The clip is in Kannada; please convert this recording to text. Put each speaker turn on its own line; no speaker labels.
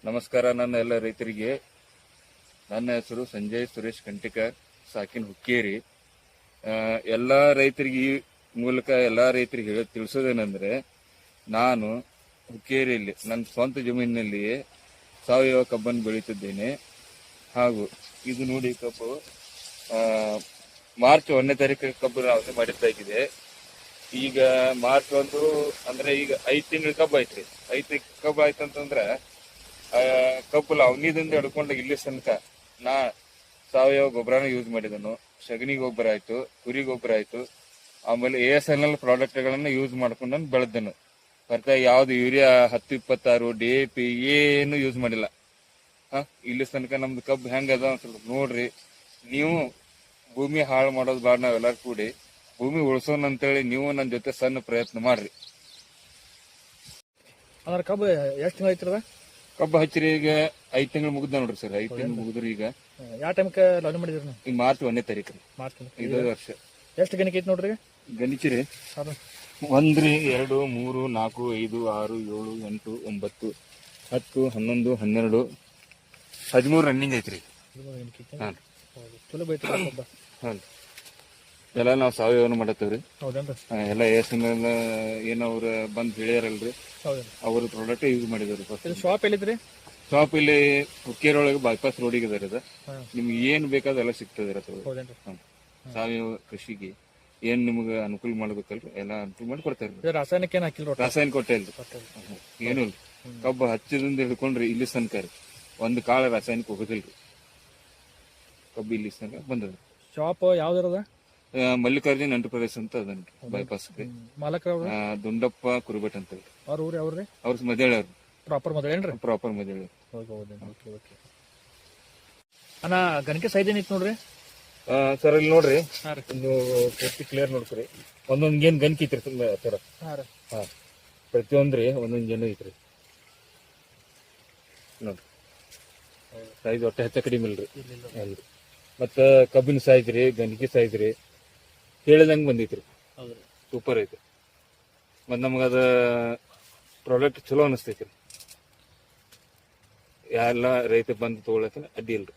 ನಮಸ್ಕಾರ. ನನ್ನ ಎಲ್ಲ ರೈತರಿಗೆ ನನ್ನ ಹೆಸರು ಸಂಜಯ್ ಸುರೇಶ್ ಕಂಟಿಕರ್, ಸಾಕಿನ ಹುಕ್ಕೇರಿ. ಎಲ್ಲಾ ರೈತರಿಗೆ ಈ ಮೂಲಕ ಎಲ್ಲಾ ರೈತರಿಗೆ ತಿಳಿಸೋದೇನೆಂದ್ರೆ, ನಾನು ಹುಕ್ಕೇರಿಯಲ್ಲಿ ನನ್ನ ಸ್ವಂತ ಜಮೀನಿನಲ್ಲಿಯೇ ಸಾವಯವ ಕಬ್ಬನ್ನು ಬೆಳೀತಿದ್ದೇನೆ. ಹಾಗೂ ಇದು ನೋಡಿ, ಕಬ್ಬು ಮಾರ್ಚ್ 1ನೇ ತಾರೀಕು ಕಬ್ಬು ನಾವು ಮಾಡಿದ್ದಾಗಿದೆ. ಈಗ ಮಾರ್ಚ್ 1 ಅಂದ್ರೆ ಈಗ 5 ತಿಂಗಳ ಕಬ್ಬು ಐತ್ರಿ. 5 ತಿಂಗಳ ಕಬ್ಬು ಆಯ್ತಂತಂದ್ರ ಕಬ್ಬು ಅವನಿದಿಂದ ಹಿಡ್ಕೊಂಡು ಇಲ್ಲಿ ತನಕ ನಾ ಸಾವಯವ ಗೊಬ್ಬರನ ಯೂಸ್ ಮಾಡಿದನು. ಸಗಣಿ ಗೊಬ್ಬರ ಆಯ್ತು, ಕುರಿ ಗೊಬ್ಬರ ಆಯ್ತು, ಆಮೇಲೆ ASNL ಪ್ರಾಡಕ್ಟ್ಗಳನ್ನ ಯೂಸ್ ಮಾಡ್ಕೊಂಡು ನಾನು ಬೆಳೆದನು. ಹೊರತಾಗಿ ಯಾವ್ದು ಯೂರಿಯಾ 10-26 DAP ಏನು ಯೂಸ್ ಮಾಡಿಲ್ಲ. ಇಲ್ಲಿ ತನಕ ನಮ್ದು ಕಬ್ಬು ಹೆಂಗದ ಅಂತ ಸ್ವಲ್ಪ ನೋಡ್ರಿ. ನೀವು ಭೂಮಿ ಹಾಳು ಮಾಡೋದು ಬೇಡ, ನಾವೆಲ್ಲರೂ ಕೂಡಿ ಭೂಮಿ ಉಳಿಸೋಣ ಅಂತೇಳಿ ನೀವು ನನ್ನ ಜೊತೆ ಸಣ್ಣ ಪ್ರಯತ್ನ ಮಾಡ್ರಿ.
ಅದ್ರ ಕಬ್ಬು ಎಷ್ಟು ತಿಂಗಳು ಐತಿರದ?
ಕಬ್ಬು ಹಚ್ಚಿರಿ ಈಗ 5 ತಿಂಗಳು ಮುಗಿದ ನೋಡ್ರಿ ಸರ್. 5 ತಿಂಗಳು ಮುಗಿದ್ರಿ. ಈಗ
ಯಾವ ಟೈಮ್ಗೆ ಲಗ್ನ ಮಾಡಿದ್ರಿ ನೀವು?
ಈಗ ಮಾರ್ಚ್ 1ನೇ ತಾರೀಕು
ಮಾರ್ಚ್
ಇದು ವರ್ಷ.
ಎಷ್ಟು ಗಣಿಕೆ ಐತಿ ನೋಡ್ರಿ?
ಗಣಿಚಿರಿ
ಅದು
1, 2, 3, 4, 5, 6, 7, 8, 9, 10, 11, 12, 13 ರನ್ನಿಂಗ್ ಐತ್ರಿ. ಹಾಂ,
ಚಲೋ ಬೈತಿ ಕಬ್ಬ.
ಹಾಂ, ಎಲ್ಲ ನಾವು ಸಾವಯವನ ಮಾಡತ್ತೇವ್ರಿ.
ಹೌದೇನ್ರಿ?
ಎಲ್ಲ ASNL ಏನವ್ರ ಬಂದ್ ಹೇಳ್ಯಾರಲ್ರಿ,
ಹೌದೇನ್ರಿ?
ಅವ್ರ ಪ್ರಾಡಕ್ಟ್ ಯೂಸ್ ಮಾಡಿದವ್ರಿ.
ಇದು ಶಾಪ್ ಎಲ್ಲಿದ್ರಿ?
ಶಾಪ್ ಇಲ್ಲಿ ಹುಕ್ಕೇರೊಳಗೆ ಬೈಪಾಸ್ ರೋಡಿಗೆ ಇದಾರೆ. ನಿಮ್ಗೆ ಏನ್ ಬೇಕಾದೆಲ್ಲ ಸಿಗ್ತದೆ.
ಹೌದೇನ್ರಿ?
ಸಾವಯವ ಕೃಷಿಗೆ ಏನ್ ನಿಮ್ಗೆ ಅನುಕೂಲ ಮಾಡ್ಬೇಕಲ್ರಿ, ಎಲ್ಲ ಅನುಕೂಲ ಮಾಡಿ ಕೊಡ್ತಾರ್ರಿ.
ರಾಸಾಯನಿಕ ಏನ್ ಹಾಕಿಲ್ರಿ?
ರಾಸಾಯನಿಕ ಕೊಟ್ಟೆ ಇಲ್ರಿ, ಏನು ಇಲ್ರಿ. ಕಬ್ಬು ಹಚ್ಚದಿಂದ ಹಿಡ್ಕೊಂಡ್ರಿ ಇಲ್ಲಿ ತನಕ ರೀ ಒಂದು ಕಾಳ ರಾಸಾಯನಿಕ ಹೋಗೋದಿಲ್ರಿ. ಕಬ್ಬು ಇಲ್ಲಿ ತನಕ ಬಂದದ್ರಿ.
ಶಾಪ್ ಯಾವ್ದಿರದ?
ಮಲ್ಲಿಕಾರ್ಜುನ್ ಎಂಟರ್ಪ್ರೈಸ್ ಅಂತ ಅದನ್ರಿ, ಬೈಪಾಸ್
ಮಾಲಕರ
ದುಂಡಪ್ಪ ಕುರುಬಟ್ ಅಂತ ಹೇಳಿ.
ಅವ್ರ ಊರು ಯಾವ್ರಿ?
ಅವ್ರ ಮದೇಳವ್ರಿ.
ಪ್ರಾಪರ್ ಮೊದಲೇನ್ರಿ?
ಪ್ರಾಪರ್ ಮದೇಳಿ.
ಅಣ್ಣ ಗಣಿಕೆ ಸೈಜ್ ಏನೈತಿ ನೋಡ್ರಿ
ಸರ್. ಇಲ್ಲಿ ನೋಡ್ರಿ,
ಹಾಂ ರೀ,
ಇನ್ನು ಪೂರ್ತಿ ಕ್ಲಿಯರ್ ನೋಡ್ಕೊರಿ. ಒಂದೊಂದ್ ಏನ್ ಗಣಿಕೆ ಐತ್ರಿ ಸರ್. ಹಾ, ಪ್ರತಿಯೊಂದ್ರಿ ಒಂದೊಂದ್ ಜನ ಐತ್ರಿ ನೋಡ್ರಿ. ಸೈಜ್ ಒಟ್ಟೆ ಹೆಚ್ಚ ಕಡಿಮೆ ಇಲ್ರಿ. ಮತ್ತ ಕಬ್ಬಿನ ಸೈಜ್ ರೀ, ಗಣಿಕೆ ಸೈಜ್ ರೀ ಹೇಳಿದಂಗೆ ಬಂದೈತ್ರಿ. ಸೂಪರ್ ಐತಿ. ಮತ್ ನಮಗದ ಪ್ರಾಡಕ್ಟ್ ಚಲೋ ಅನಿಸ್ತೈತಿ. ಎಲ್ಲ ರೈತ ಬಂದು ತಗೊಳಕ ಅಡ್ಡಿ ಇಲ್ರಿ.